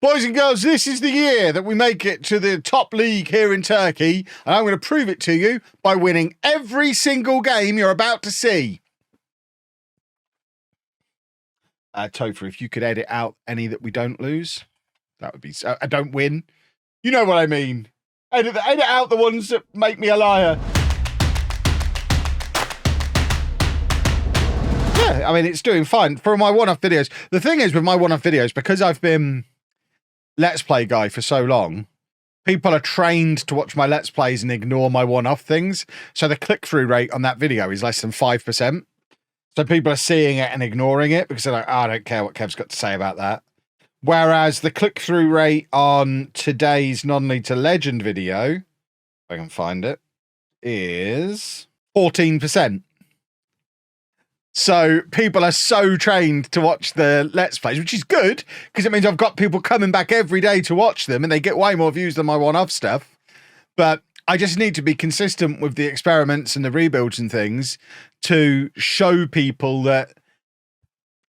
Boys and girls, this is the year that we make it to the top league here in Turkey, and I'm going to prove it to you by winning every single game you're about to see. Topher, if you could edit out any that we don't lose, that would be... I don't win. You know what I mean. Edit out the ones that make me a liar. Yeah, I mean, it's doing fine. For my one-off videos, the thing is with my one-off videos, because I've been Let's Play guy for so long, people are trained to watch my Let's Plays and ignore my one-off things. So the click-through rate on that video is less than 5%. So people are seeing it and ignoring it because they're like, oh, I don't care what Kev's got to say about that. Whereas the click-through rate on today's Non-League to Legend video, if I can find it, is 14%. So people are so trained to watch the Let's Plays, which is good because it means I've got people coming back every day to watch them and they get way more views than my one-off stuff. But I just need to be consistent with the experiments and the rebuilds and things to show people that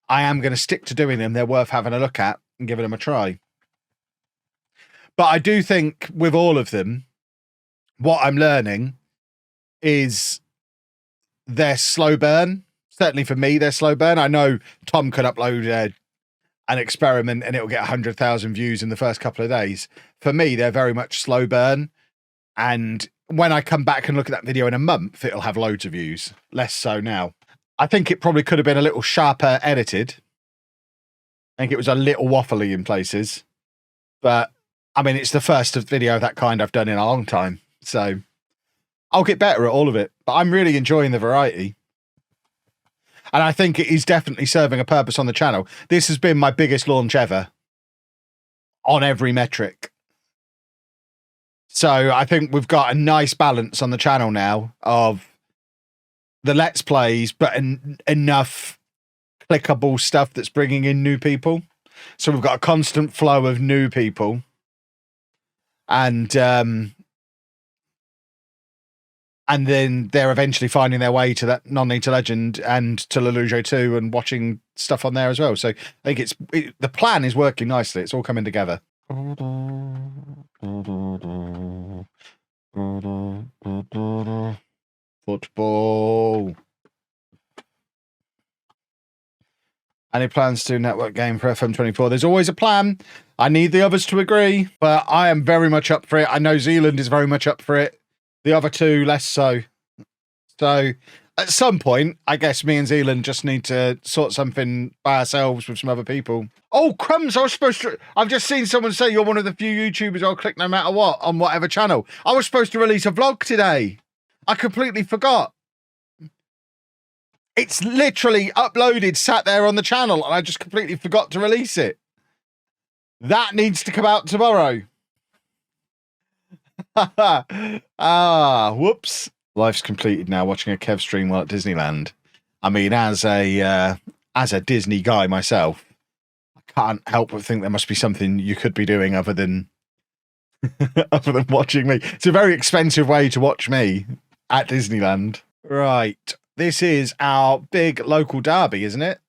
I am going to stick to doing them. They're worth having a look at and giving them a try. But I do think with all of them, what I'm learning is they're slow burn. Certainly for me, they're slow burn. I know Tom could upload an experiment and it'll get 100,000 views in the first couple of days. For me, they're very much slow burn. And when I come back and look at that video in a month, it'll have loads of views. Less so now. I think it probably could have been a little sharper edited. I think it was a little waffly in places. But, I mean, it's the first video of that kind I've done in a long time. So, I'll get better at all of it. But I'm really enjoying the variety. And I think it is definitely serving a purpose on the channel. This has been my biggest launch ever. On every metric. So I think we've got a nice balance on the channel now of the Let's Plays, but enough clickable stuff that's bringing in new people. So we've got a constant flow of new people. And then they're eventually finding their way to that Non-League to Legend and to LOLLUJO 2 and watching stuff on there as well. So I think the plan is working nicely. It's all coming together. Football. Any plans to do network game for FM24? There's always a plan. I need the others to agree, but I am very much up for it. I know Zealand is very much up for it. The other two, less so. So, at some point, I guess me and Zealand just need to sort something by ourselves with some other people. Oh, crumbs, I was supposed to... I've just seen someone say you're one of the few YouTubers I'll click no matter what on whatever channel. I was supposed to release a vlog today. I completely forgot. It's literally uploaded, sat there on the channel, and I just completely forgot to release it. That needs to come out tomorrow. Whoops. Life's completed now watching a Kev stream while at Disneyland. I mean, as a Disney guy myself, I can't help but think there must be something you could be doing other than watching me. It's a very expensive way to watch me at Disneyland. Right. This is our big local derby, isn't it?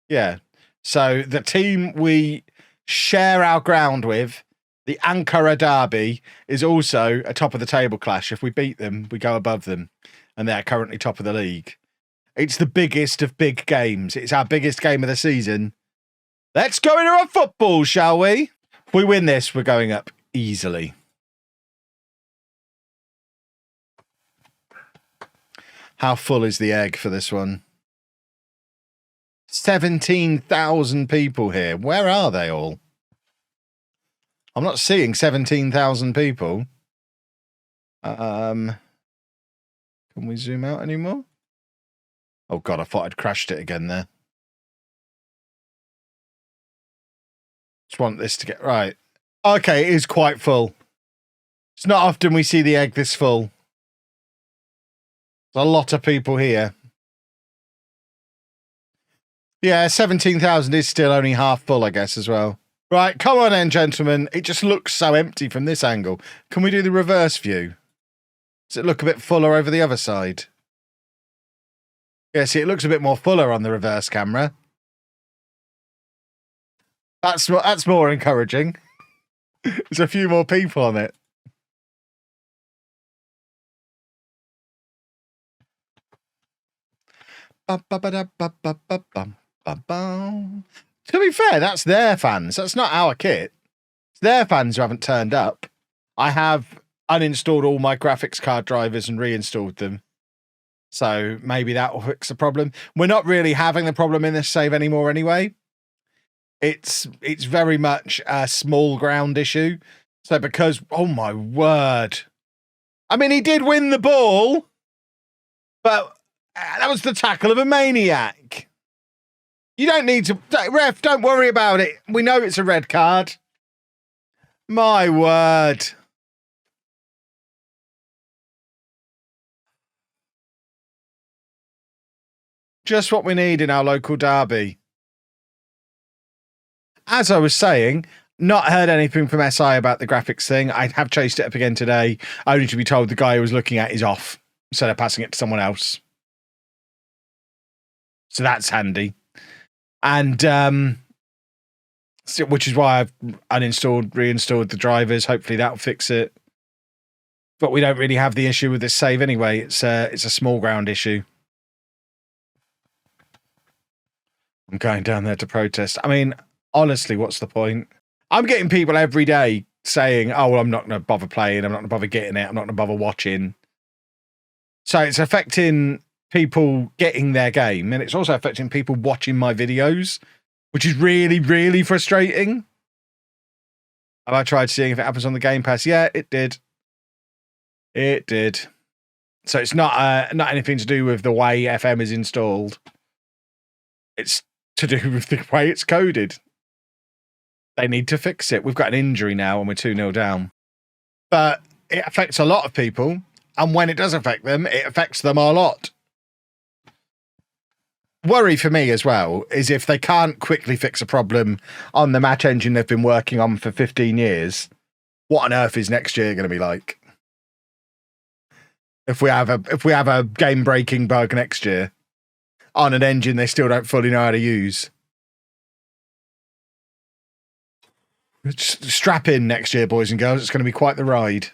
Yeah. So the team we share our ground with, the Ankara Derby, is also a top of the table clash. If we beat them, we go above them. And they're currently top of the league. It's the biggest of big games. It's our biggest game of the season. Let's go into a football, shall we? If we win this, we're going up easily. How full is the egg for this one? 17,000 people here. Where are they all? I'm not seeing 17,000 people. Can we zoom out anymore? Oh God, I thought I'd crashed it again there. Just want this to get right. Okay, it is quite full. It's not often we see the egg this full. There's a lot of people here. Yeah, 17,000 is still only half full, I guess, as well. Right, come on then, gentlemen. It just looks so empty from this angle. Can we do the reverse view? Does it look a bit fuller over the other side? Yeah, see, it looks a bit more fuller on the reverse camera. That's more encouraging. There's a few more people on it. To be fair, that's their fans. That's not our kit. It's their fans who haven't turned up. I have uninstalled all my graphics card drivers and reinstalled them. So maybe that will fix the problem. We're not really having the problem in this save anymore anyway. It's very much a small ground issue. So because, oh my word. I mean, he did win the ball, but that was the tackle of a maniac. You don't need to, ref, don't worry about it. We know it's a red card. My word. Just what we need in our local derby. As I was saying, not heard anything from SI about the graphics thing. I have chased it up again today, only to be told the guy who was looking at is off. So they're passing it to someone else. So that's handy. And which is why I've uninstalled, reinstalled the drivers. Hopefully that'll fix it. But we don't really have the issue with this save anyway. It's a small ground issue. I'm going down there to protest. I mean, honestly, what's the point? I'm getting people every day saying, oh, well, I'm not going to bother playing. I'm not going to bother getting it. I'm not going to bother watching. So it's affecting people getting their game. And it's also affecting people watching my videos, which is really, really frustrating. Have I tried seeing if it happens on the Game Pass? Yeah, it did. It did. So it's not anything to do with the way FM is installed. It's to do with the way it's coded. They need to fix it. We've got an injury now and we're 2-0 down. But it affects a lot of people. And when it does affect them, it affects them a lot. Worry for me as well is if they can't quickly fix a problem on the match engine they've been working on for 15 years, what on earth is next year going to be like? If we have a game-breaking bug next year on an engine they still don't fully know how to use. Strap in next year, boys and girls. It's going to be quite the ride.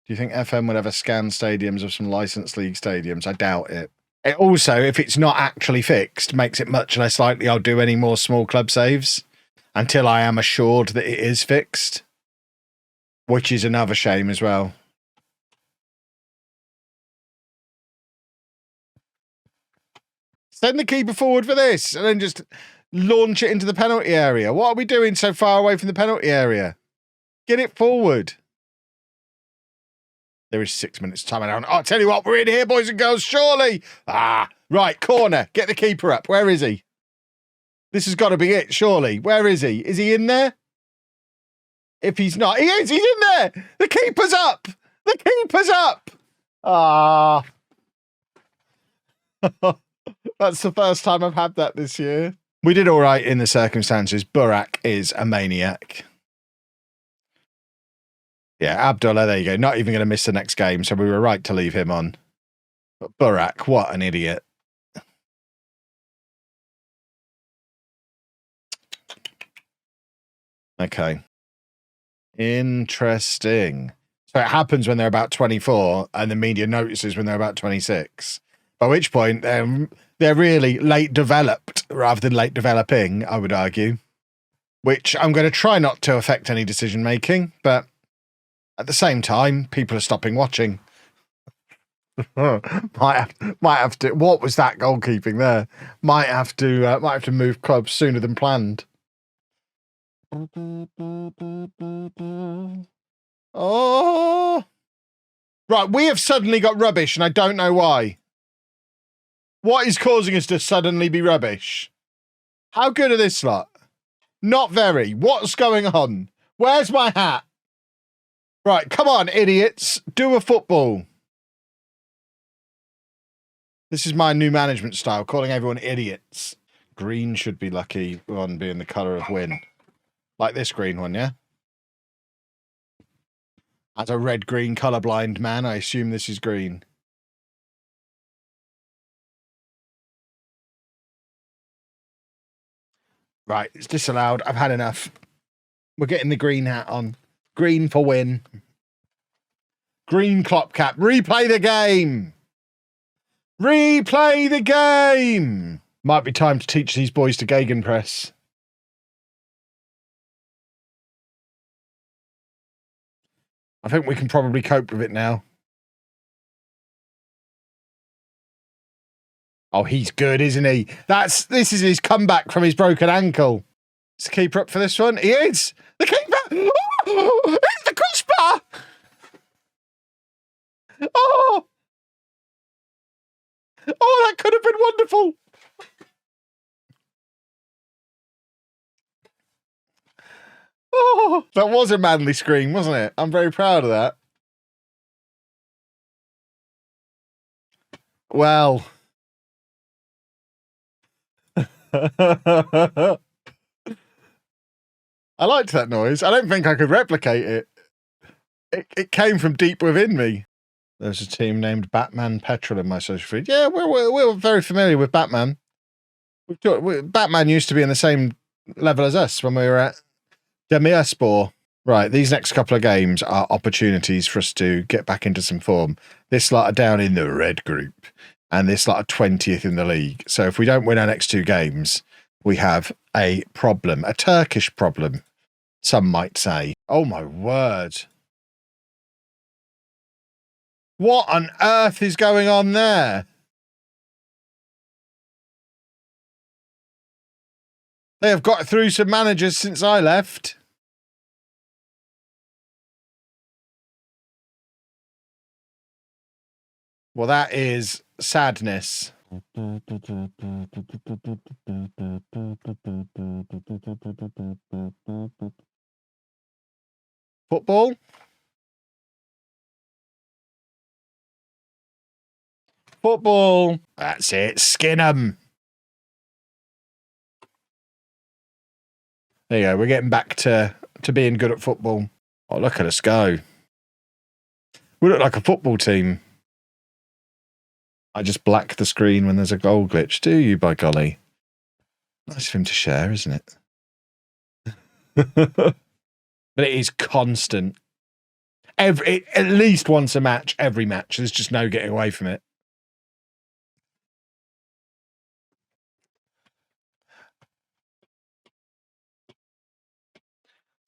Do you think FM would ever scan stadiums of some licensed league stadiums? I doubt it. It also, if it's not actually fixed, makes it much less likely I'll do any more small club saves until I am assured that it is fixed, which is another shame as well. Send the keeper forward for this and then just launch it into the penalty area. What are we doing so far away from the penalty area? Get it forward. There is 6 minutes time around. I'll tell you what, we're in here, boys and girls, surely. Right, corner. Get the keeper up. Where is he? This has got to be it, surely. Where is he? Is he in there? If he's not, he is. He's in there. The keeper's up. The keeper's up. That's the first time I've had that this year. We did all right in the circumstances. Burak is a maniac. Yeah, Abdullah, there you go. Not even going to miss the next game, so we were right to leave him on. But Burak, what an idiot. Okay. Interesting. So it happens when they're about 24, and the media notices when they're about 26. By which point, they're really late developed rather than late developing, I would argue. Which I'm going to try not to affect any decision making, but at the same time, people are stopping watching. might have to. What was that goalkeeping there? Might have to move clubs sooner than planned. Oh, right. We have suddenly got rubbish, and I don't know why. What is causing us to suddenly be rubbish? How good are this lot? Not very. What's going on? Where's my hat? Right, come on, idiots. Do a football. This is my new management style, calling everyone idiots. Green should be lucky on being the colour of win. Like this green one, yeah? As a red-green colourblind man, I assume this is green. Right, it's disallowed. I've had enough. We're getting the green hat on. Green for win. Green clock cap. Replay the game. Replay the game. Might be time to teach these boys to gegenpress. I think we can probably cope with it now. Oh, he's good, isn't he? This is his comeback from his broken ankle. Is the keeper up for this one? He is. The keeper. Oh, it's the crossbar. Oh. Oh, that could have been wonderful. Oh, that was a manly scream, wasn't it? I'm very proud of that. Well. I liked that noise. I don't think I could replicate it. It came from deep within me. There's a team named Batman Petrol in my social feed. Yeah, we're very familiar with Batman. Batman used to be in the same level as us when we were at Demirspor. Right, these next couple of games are opportunities for us to get back into some form. This lot are down in the red group, and this lot are 20th in the league. So if we don't win our next two games, we have a problem, a Turkish problem, some might say. Oh my word. What on earth is going on there? They have got through some managers since I left. Well, that is sadness. Football? Football. That's it. Skin 'em. There you go. We're getting back to being good at football. Oh, look at us go. We look like a football team. I just black the screen when there's a goal glitch, do you, by golly? Nice of him to share, isn't it? But it is constant. At least once a match, every match. There's just no getting away from it.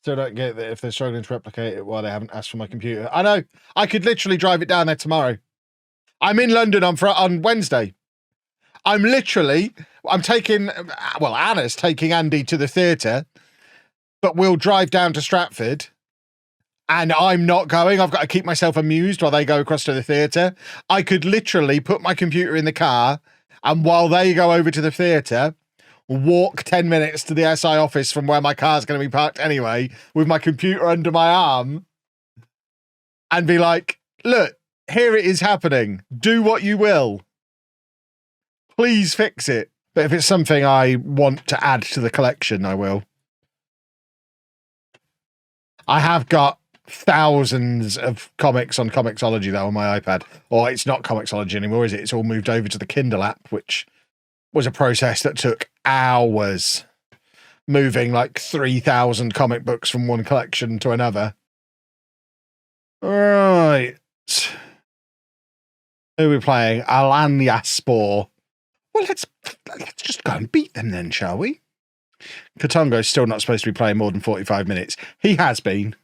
So I don't get that if they're struggling to replicate it, why they haven't asked for my computer. I know. I could literally drive it down there tomorrow. I'm in London on Wednesday. I'm taking, well, Anna's taking Andy to the theatre, but we'll drive down to Stratford, and I'm not going. I've got to keep myself amused while they go across to the theatre. I could literally put my computer in the car, and while they go over to the theatre, walk 10 minutes to the SI office from where my car's going to be parked anyway, with my computer under my arm, and be like, look, here it is happening. Do what you will. Please fix it. But if it's something I want to add to the collection, I will. I have got thousands of comics on Comixology, though, on my iPad. Or it's not Comixology anymore, is it? It's all moved over to the Kindle app, which was a process that took hours, moving like 3,000 comic books from one collection to another. Right. Who are we playing? Alanyaspor. Well, let's just go and beat them then, shall we? Katongo's still not supposed to be playing more than 45 minutes. He has been.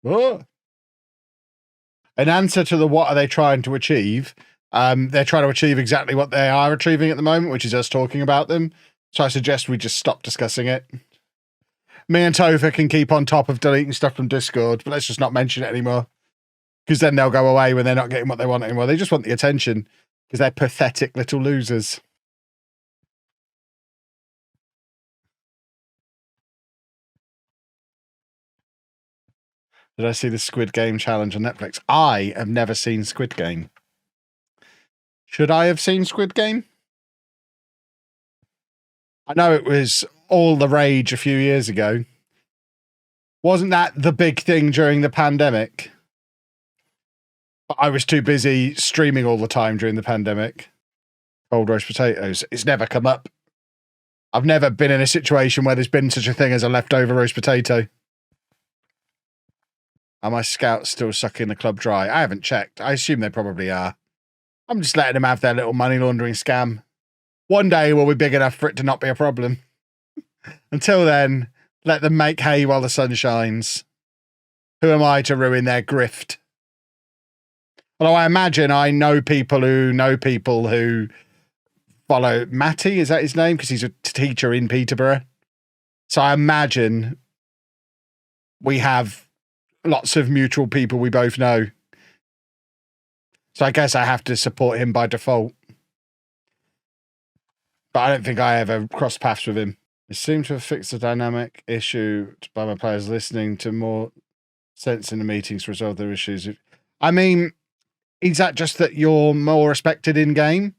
Oh. In answer to the what are they trying to achieve, they're trying to achieve exactly what they are achieving at the moment, which is us talking about them. So I suggest we just stop discussing it. Me and Topher can keep on top of deleting stuff from Discord, but let's just not mention it anymore. Because then they'll go away when they're not getting what they want anymore. They just want the attention because they're pathetic little losers. Did I see the Squid Game challenge on Netflix? I have never seen Squid Game. Should I have seen Squid Game? I know it was all the rage a few years ago. Wasn't that the big thing during the pandemic? But I was too busy streaming all the time during the pandemic. Cold roast potatoes. It's never come up. I've never been in a situation where there's been such a thing as a leftover roast potato. Are my scouts still sucking the club dry? I haven't checked. I assume they probably are. I'm just letting them have their little money laundering scam. One day we'll be big enough for it to not be a problem. Until then, let them make hay while the sun shines. Who am I to ruin their grift? Although I imagine I know people who follow Matty, is that his name? Because he's a teacher in Peterborough. So I imagine we have lots of mutual people we both know. So I guess I have to support him by default. But I don't think I ever crossed paths with him. It seemed to have fixed the dynamic issue by my players listening to more sense in the meetings to resolve their issues. I mean, is that just that you're more respected in-game?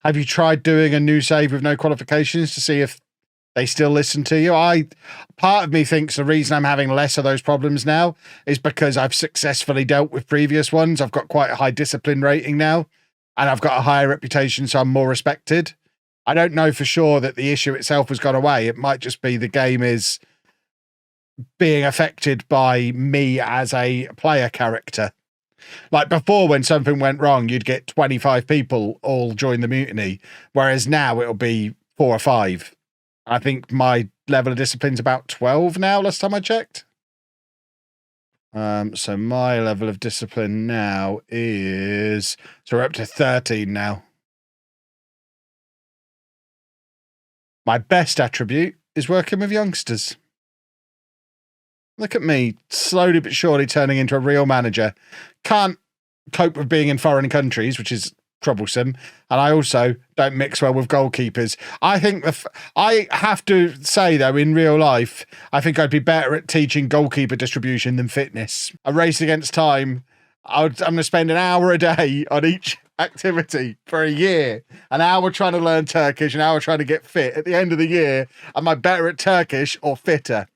Have you tried doing a new save with no qualifications to see if they still listen to you? Part of me thinks the reason I'm having less of those problems now is because I've successfully dealt with previous ones. I've got quite a high discipline rating now, and I've got a higher reputation, so I'm more respected. I don't know for sure that the issue itself has gone away. It might just be the game is being affected by me as a player character. Like before, when something went wrong, you'd get 25 people all join the mutiny, whereas now it'll be 4 or 5. I think my level of discipline's about 12 now, last time I checked. So my level of discipline now is... So we're up to 13 now. My best attribute is working with youngsters. Look at me, slowly but surely turning into a real manager. Can't cope with being in foreign countries, which is troublesome. And I also don't mix well with goalkeepers. I think I have to say, though, in real life, I think I'd be better at teaching goalkeeper distribution than fitness. A race against time, I'm going to spend an hour a day on each activity for a year. An hour trying to learn Turkish, an hour trying to get fit. At the end of the year, am I better at Turkish or fitter?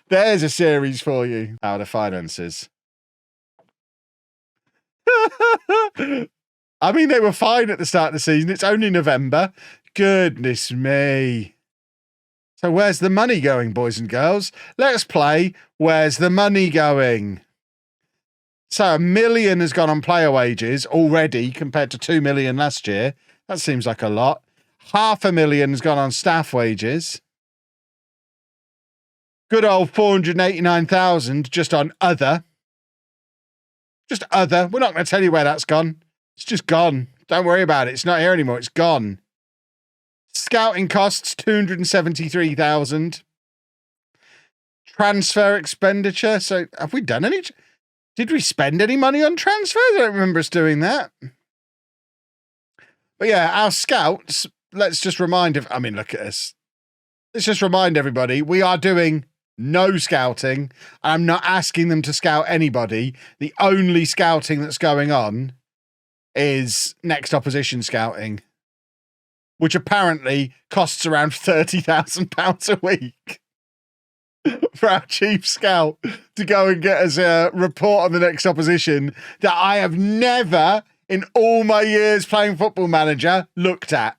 There's a series for you. How are the finances? I mean, they were fine at the start of the season. It's only November. Goodness me. So where's the money going, boys and girls? Let's play Where's the Money Going? So $1 million has gone on player wages already compared to 2 million last year. That seems like a lot. $500,000 has gone on staff wages. Good old 489,000 just on other. Just other. We're not going to tell you where that's gone. It's just gone. Don't worry about it. It's not here anymore. It's gone. Scouting costs 273,000. Transfer expenditure. So have we done any? Did we spend any money on transfers? I don't remember us doing that. But yeah, our scouts, let's just remind I mean, look at us. Let's just remind everybody, we are doing no scouting. I'm not asking them to scout anybody. The only scouting that's going on is next opposition scouting, which apparently costs around £30,000 a week for our chief scout to go and get us a report on the next opposition that I have never, in all my years playing Football Manager, looked at.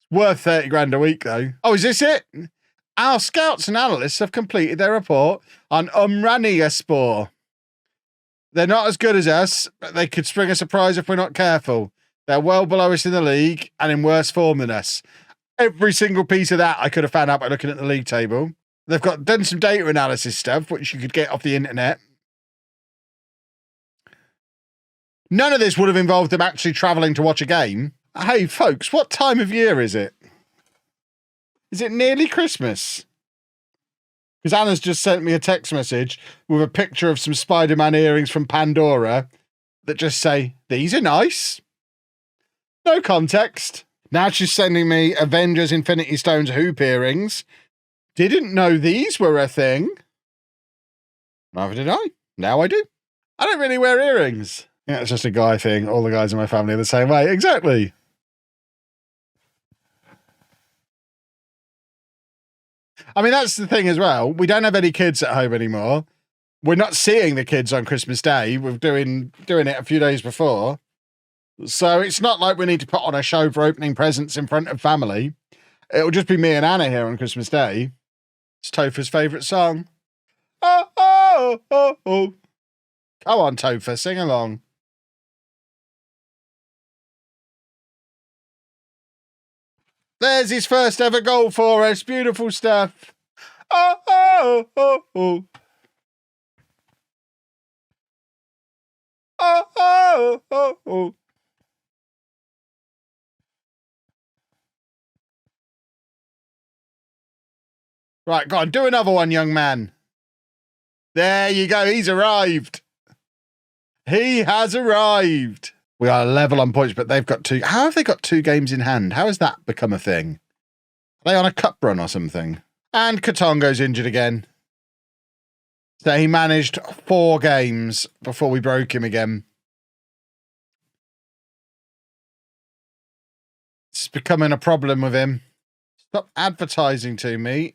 It's worth 30 grand a week, though. Oh, is this it? Our scouts and analysts have completed their report on Umraniyaspor. They're not as good as us, but they could spring a surprise if we're not careful. They're well below us in the league and in worse form than us. Every single piece of that I could have found out by looking at the league table. They've done some data analysis stuff, which you could get off the internet. None of this would have involved them actually travelling to watch a game. Hey, folks, what time of year is it? Is it nearly Christmas? Because Anna's just sent me a text message with a picture of some Spider-Man earrings from Pandora that just say, these are nice. No context. Now she's sending me Avengers Infinity Stones hoop earrings. Didn't know these were a thing. Neither did I. Now I do. I don't really wear earrings. Yeah, it's just a guy thing. All the guys in my family are the same way. Exactly. I mean, that's the thing as well. We don't have any kids at home anymore. We're not seeing the kids on Christmas Day. We're doing it a few days before. So it's not like we need to put on a show for opening presents in front of family. It'll just be me and Anna here on Christmas Day. It's Topher's favourite song. Oh, oh, oh, oh. Come on, Topher, sing along. There's his first ever goal for us. Beautiful stuff. Oh, oh, oh, oh. Oh, oh, oh, oh. Right, go on, do another one, young man. There you go, he's arrived. He has arrived. We are level on points, but they've got 2. How have they got 2 games in hand? How has that become a thing? Are they on a cup run or something? And Katongo's injured again. So he managed 4 games before we broke him again. It's becoming a problem with him. Stop advertising to me.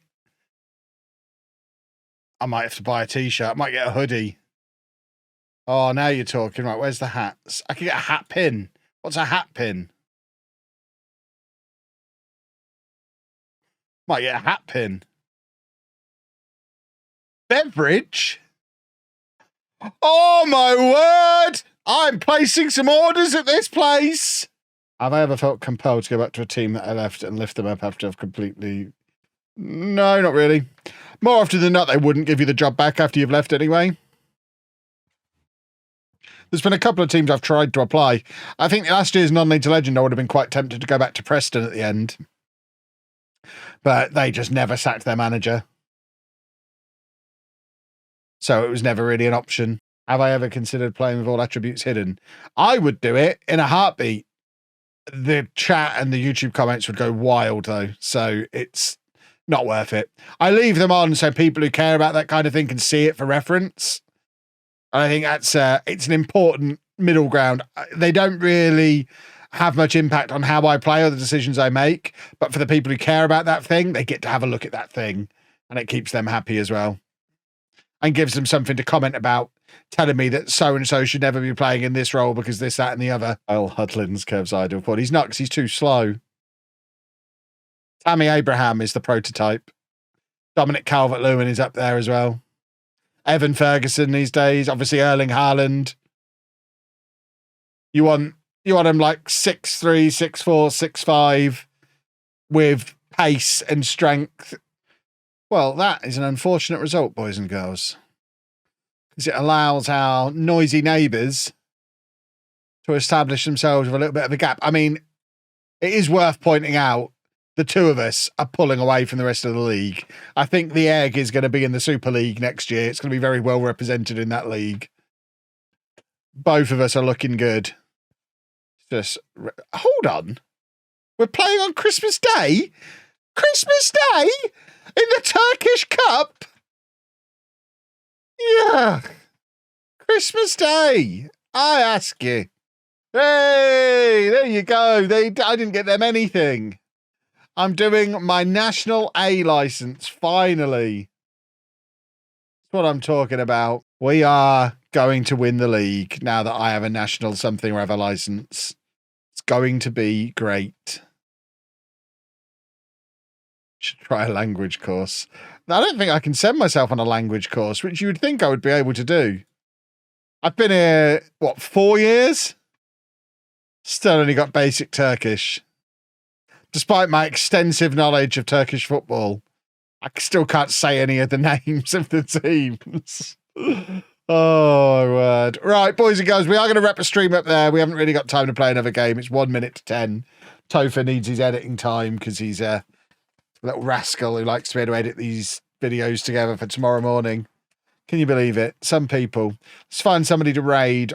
I might have to buy a t-shirt. I might get a hoodie. Oh, now you're talking. Right, where's the hats? I could get a hat pin. What's a hat pin? Might get a hat pin. Beverage? Oh, my word! I'm placing some orders at this place. Have I ever felt compelled to go back to a team that I left and lift them up after I've completely... No, not really. More often than not, they wouldn't give you the job back after you've left anyway. There's been a couple of teams I've tried to apply. I think last year's non-league to legend, I would have been quite tempted to go back to Preston at the end. But they just never sacked their manager. So it was never really an option. Have I ever considered playing with all attributes hidden? I would do it in a heartbeat. The chat and the YouTube comments would go wild, though. So it's not worth it. I leave them on so people who care about that kind of thing can see it for reference. And I think that's it's an important middle ground. They don't really have much impact on how I play or the decisions I make. But for the people who care about that thing, they get to have a look at that thing. And it keeps them happy as well. And gives them something to comment about, telling me that so-and-so should never be playing in this role because this, that, and the other. Kyle Hudlin's Curves Idol thought he's not because he's too slow. Tammy Abraham is the prototype. Dominic Calvert-Lewin is up there as well. Evan Ferguson these days. Obviously Erling Haaland. You want him like 6'3", 6'4", 6'5", with pace and strength. Well, that is an unfortunate result, boys and girls. Because it allows our noisy neighbours to establish themselves with a little bit of a gap. I mean, it is worth pointing out the 2 of us are pulling away from the rest of the league. I think the Egg is going to be in the Super League next year. It's going to be very well represented in that league. Both of us are looking good. Just hold on. We're playing on Christmas Day? Christmas Day? In the Turkish Cup? Yeah. Christmas Day. I ask you. Hey, there you go. I didn't get them anything. I'm doing my National A license, finally. That's what I'm talking about. We are going to win the league now that I have a National something or other license. It's going to be great. Should try a language course. I don't think I can send myself on a language course, which you would think I would be able to do. I've been here, 4 years? Still only got basic Turkish. Despite my extensive knowledge of Turkish football, I still can't say any of the names of the teams. Oh, word. Right, boys and girls, we are going to wrap the stream up there. We haven't really got time to play another game. It's 1 minute to 10. Topher needs his editing time because he's a little rascal who likes to be able to edit these videos together for tomorrow morning. Can you believe it? Some people. Let's find somebody to raid.